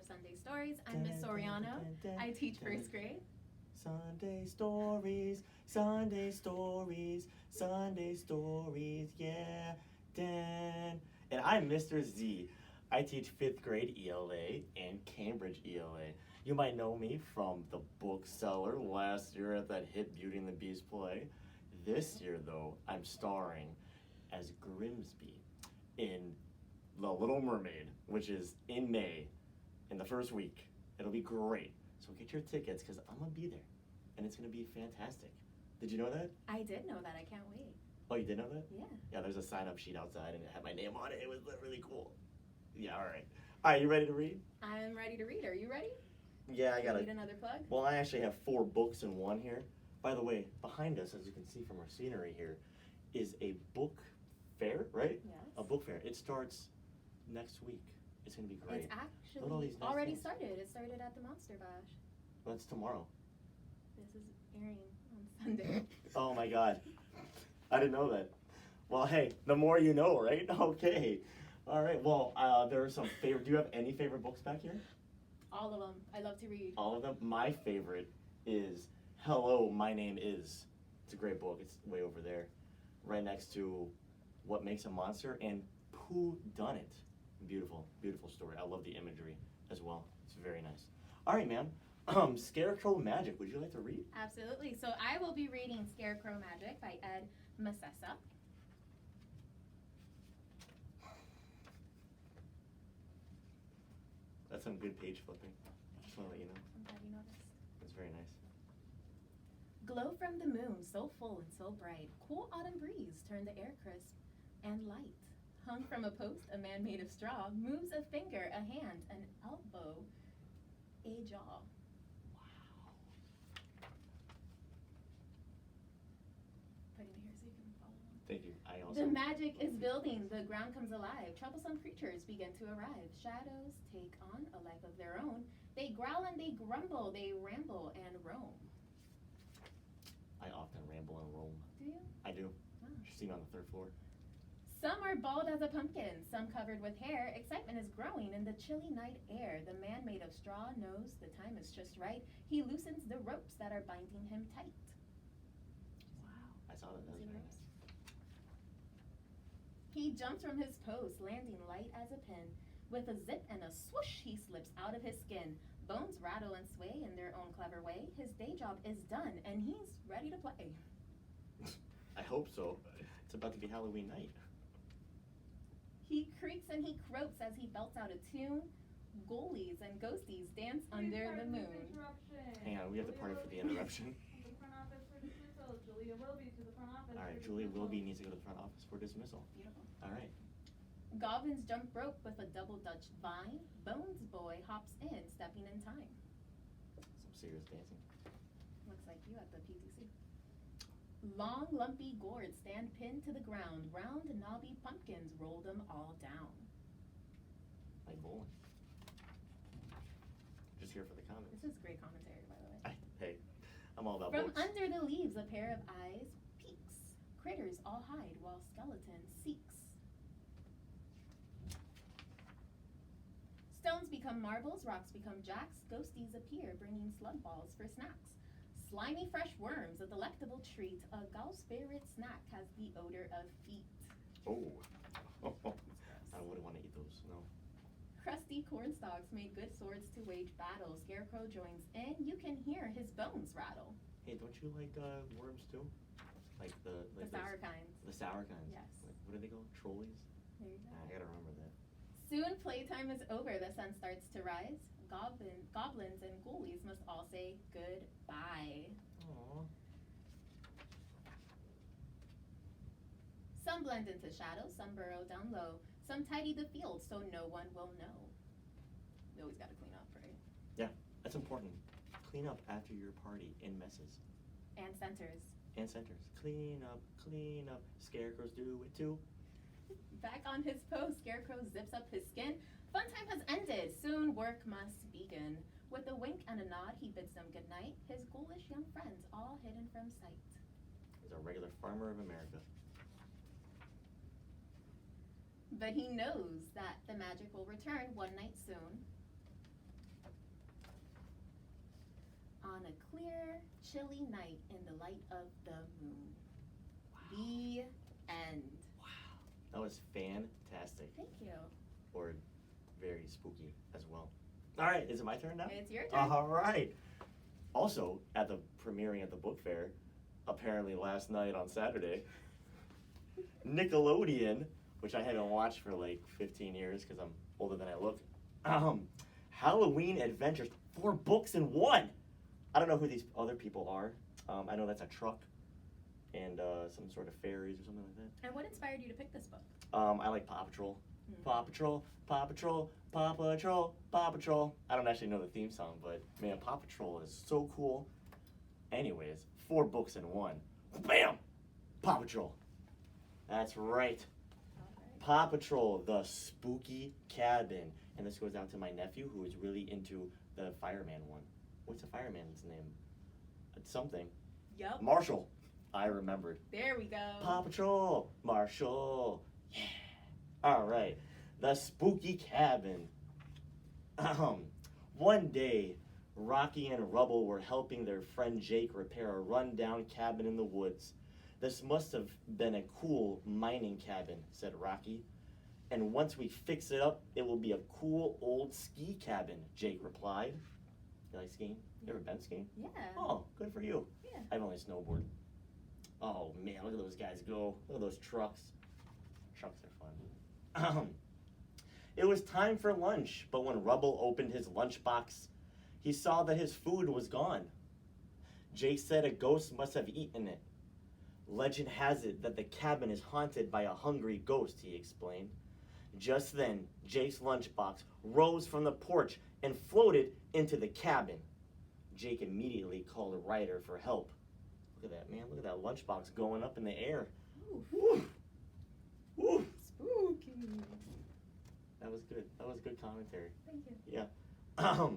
Sunday Stories. I'm Ms Soriano. I teach first grade. Sunday stories, Sunday stories, Sunday stories, yeah, Dan. And I'm Mr. Z. I teach 5th grade ELA and Cambridge ELA. You might know me from The Bookseller last year at that hit Beauty and the Beast play. This year, though, I'm starring as Grimsby in The Little Mermaid, which is in May, in the first week. It'll be great. So get your tickets, because I'm going to be there. And it's going to be fantastic. Did you know that? I did know that. I can't wait. Oh, you did know that? Yeah. Yeah, there's a sign-up sheet outside, and it had my name on it. It was really cool. Yeah, all right. All right, you ready to read? I'm ready to read. Are you ready? Yeah, I got it. Need another plug? Well, I actually have 4 books in one here. By the way, behind us, as you can see from our scenery here, is a book fair, right? Yes. A book fair. It starts next week. It's going to be great. It's actually Look at all these nice already things. started. It started at the Monster Bash. Well, it's tomorrow. This is airing on Sunday. Oh my God. I didn't know that. Well, hey, the more you know, right? Okay. All right. Well, there are some favorite. Do you have any favorite books back here? All of them. I love to read. All of them. My favorite is Hello, My Name Is. It's a great book. It's way over there, right next to What Makes a Monster and Who Done It. Beautiful, beautiful story. I love the imagery as well. It's very nice. All right, ma'am. Scarecrow Magic. Would you like to read? Absolutely. So I will be reading Scarecrow Magic by Ed Masessa. That's some good page flipping. Just want to let you know. I'm glad you noticed. That's very nice. Glow from the moon, so full and so bright. Cool autumn breeze turned the air crisp and light. Hung from a post, a man made of straw moves a finger, a hand, an elbow, a jaw. Wow. Putting it here so you can follow along. Thank you. I also. The magic is building, the ground comes alive. Troublesome creatures begin to arrive. Shadows take on a life of their own. They growl and they grumble, they ramble and roam. I often ramble and roam. Do you? I do. Oh. You should see me on the 3rd floor. Some are bald as a pumpkin, some covered with hair. Excitement is growing in the chilly night air. The man made of straw knows the time is just right. He loosens the ropes that are binding him tight. Wow. I saw that. That was very nice. He jumps from his post, landing light as a pin. With a zip and a swoosh, he slips out of his skin. Bones rattle and sway in their own clever way. His day job is done, and he's ready to play. I hope so. It's about to be Halloween night. He creaks and he croaks as he belts out a tune. Ghoulies and ghosties dance under the moon. Hang on, we have to party for the interruption. Julia Wilby to the front office. All right, Julia Wilby needs to go to the front office for dismissal. Beautiful. All right. Goblins jump rope with a double Dutch vine. Bones boy hops in, stepping in time. Some serious dancing. Looks like you at the PTC. Long, lumpy gourds stand pinned to the ground. Round, knobby pumpkins roll them all down. Like bowling. Just here for the comments. This is great commentary, by the way. Hey, I'm all about From books. under the leaves, a pair of eyes peeks. Critters all hide while skeleton seeks. Stones become marbles, rocks become jacks. Ghosties appear, bringing slug balls for snacks. Slimy fresh worms, a delectable treat. A gallspirit snack has the odor of feet. Oh. I wouldn't want to eat those, no. Crusty cornstalks made good swords to wage battle. Scarecrow joins in, you can hear his bones rattle. Hey, don't you like worms too? Like the Sour kinds. The sour kinds. Yes. Like, what do they call? Trolleys? There you go. I gotta remember that. Soon playtime is over, the sun starts to rise. Goblins and ghoulies must all say goodbye. Aww. Some blend into shadows, some burrow down low. Some tidy the field so no one will know. We always gotta clean up, right? Yeah, that's important. Clean up after your party in messes. And centers. And centers. Clean up, clean up. Scarecrows do it too. Back on his post, Scarecrow zips up his skin. Fun time has ended, soon work must begin. With a wink and a nod, he bids them goodnight. His ghoulish young friends all hidden from sight. He's a regular farmer of America. But he knows that the magic will return one night soon. on a clear, chilly night in the light of the moon. The end. Wow. That was fantastic. Thank you. Or very spooky as well. All right, is it my turn now? It's your turn. All right. Also, at the premiering at the book fair, apparently last night on Saturday, Nickelodeon, which I haven't watched for like 15 years because I'm older than I look, Halloween Adventures, 4 books in 1. I don't know who these other people are. I know that's a truck and some sort of fairies or something like that. And what inspired you to pick this book? I like Paw Patrol. Paw Patrol, Paw Patrol, Paw Patrol, Paw Patrol. I don't actually know the theme song, but man, Paw Patrol is so cool. Anyways, 4 books in 1. Bam! Paw Patrol. That's right. Paw Patrol, the spooky cabin. And this goes out to my nephew who is really into the fireman one. What's the fireman's name? It's something. Yup. Marshall. I remembered. There we go. Paw Patrol, Marshall. Yeah. All right. The spooky cabin. One day, Rocky and Rubble were helping their friend Jake repair a run-down cabin in the woods. This must have been a cool mining cabin, said Rocky. And once we fix it up, it will be a cool old ski cabin, Jake replied. You like skiing? You ever been skiing? Yeah. Oh, good for you. Yeah. I've only snowboarded. Oh man, look at those guys go. Look at those trucks. Trucks are fun. It was time for lunch, but when Rubble opened his lunchbox, he saw that his food was gone. Jake said a ghost must have eaten it. Legend has it that the cabin is haunted by a hungry ghost, he explained. Just then, Jake's lunchbox rose from the porch and floated into the cabin. Jake immediately called Ryder for help. Look at that, man. Look at that lunchbox going up in the air. Woo. Woo. Spooky. That was good. That was good commentary. Thank you. Yeah.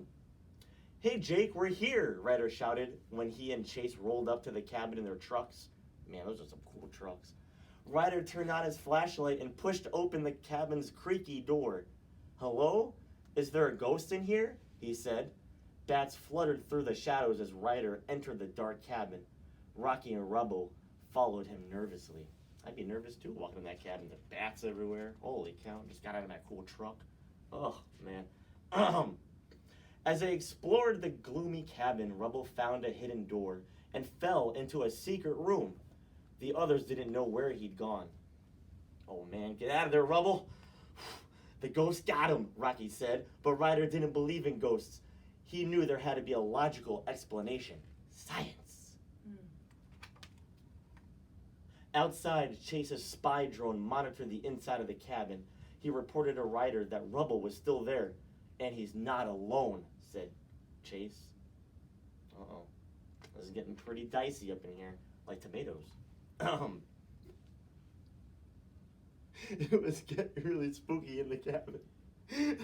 Hey, Jake, we're here, Ryder shouted when he and Chase rolled up to the cabin in their trucks. Man, those are some cool trucks. Ryder turned on his flashlight and pushed open the cabin's creaky door. Hello? Is there a ghost in here? He said. Bats fluttered through the shadows as Ryder entered the dark cabin. Rocky and Rubble followed him nervously. I'd be nervous too walking in that cabin. There's bats everywhere. Holy cow, just got out of that cool truck. Oh, man. As they explored the gloomy cabin, Rubble found a hidden door and fell into a secret room. The others didn't know where he'd gone. Oh man, get out of there, Rubble. The ghost got him, Rocky said, but Ryder didn't believe in ghosts. He knew there had to be a logical explanation. Science. Outside, Chase's spy drone monitored the inside of the cabin. He reported to Ryder that Rubble was still there. And he's not alone, said Chase. Uh-oh. This is getting pretty dicey up in here, like tomatoes. It was getting really spooky in the cabin.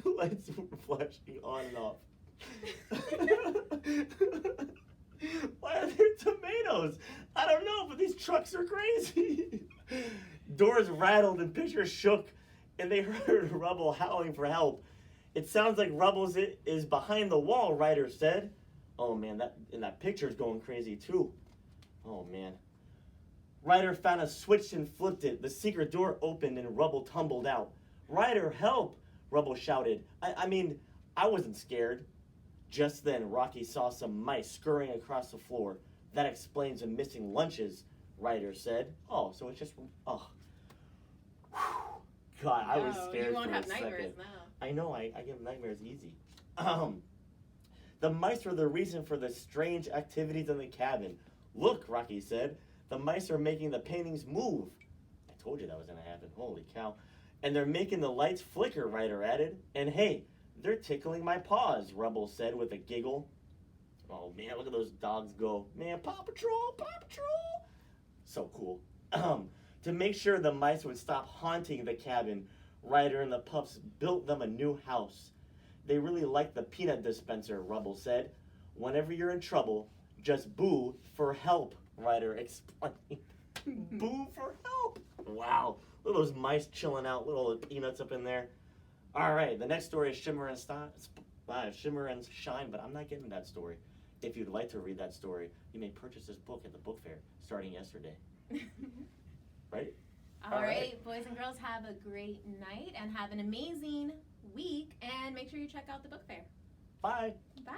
Lights were flashing on and off. Why are there tomatoes? I don't know, but these trucks are crazy. Doors rattled and pictures shook, and they heard Rubble howling for help. It sounds like Rubble is behind the wall, Ryder said. Oh man, that picture's going crazy too. Oh man. Ryder found a switch and flipped it. The secret door opened and Rubble tumbled out. Ryder, help! Rubble shouted. I wasn't scared. Just then, Rocky saw some mice scurrying across the floor. That explains the missing lunches, Ryder said. Oh, so it's just, oh. God, I was scared for a second. You won't have nightmares now. I know, I get nightmares easy. The mice were the reason for the strange activities in the cabin. Look, Rocky said, the mice are making the paintings move. I told you that was going to happen. Holy cow. And they're making the lights flicker, Ryder added. And hey, they're tickling my paws, Rubble said with a giggle. Oh man, look at those dogs go. Man, Paw Patrol, Paw Patrol. So cool. To make sure the mice would stop haunting the cabin, Ryder and the pups built them a new house. They really like the peanut dispenser, Rubble said. Whenever you're in trouble, just boo for help, Ryder explained. Boo for help. Wow. Look at those mice chilling out, little peanuts up in there. All right, the next story is Shimmer and Shine, but I'm not getting that story. If you'd like to read that story, you may purchase this book at the book fair starting yesterday. Right? All right, boys and girls, have a great night and have an amazing week. And make sure you check out the book fair. Bye. Bye.